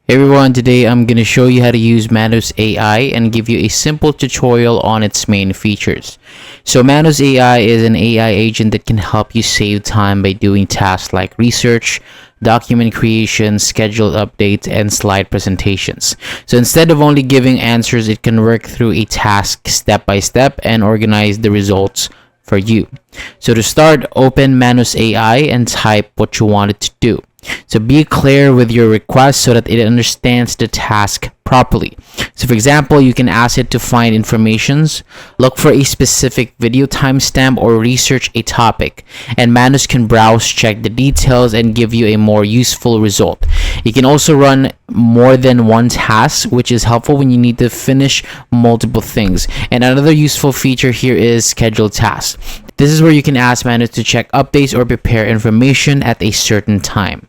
Hey everyone, today I'm going to show you how to use Manus AI and give you a simple tutorial on its main features. So Manus AI is an AI agent that can help you save time by doing tasks like research, document creation, schedule updates, and slide presentations. So instead of only giving answers, it can work through a task step by step and organize the results for you. So to start, open Manus AI and type what you want it to do. So be clear with your request so that it understands the task properly. So for example, you can ask it to find informations, look for a specific video timestamp, or research a topic. And Manus can browse, check the details, and give you a more useful result. You can also run more than one task, which is helpful when you need to finish multiple things. And another useful feature here is schedule tasks. This is where you can ask Manus to check updates or prepare information at a certain time.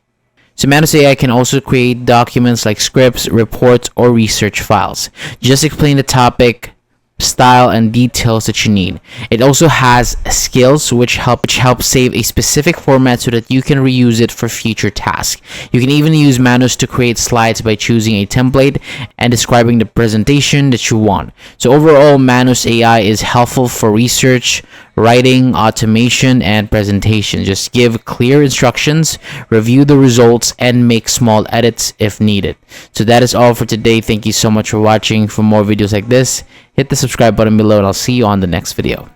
So Manus AI can also create documents like scripts, reports, or research files. Just explain the topic, style, and details that you need. It also has skills which help save a specific format so that you can reuse it for future tasks. You can even use Manus to create slides by choosing a template and describing the presentation that you want. So overall, Manus AI is helpful for research, writing, automation, and presentation. Just give clear instructions, review the results, and make small edits if needed. So that is all for today. Thank you so much for watching. For more videos like this, hit the subscribe button below, and I'll see you on the next video.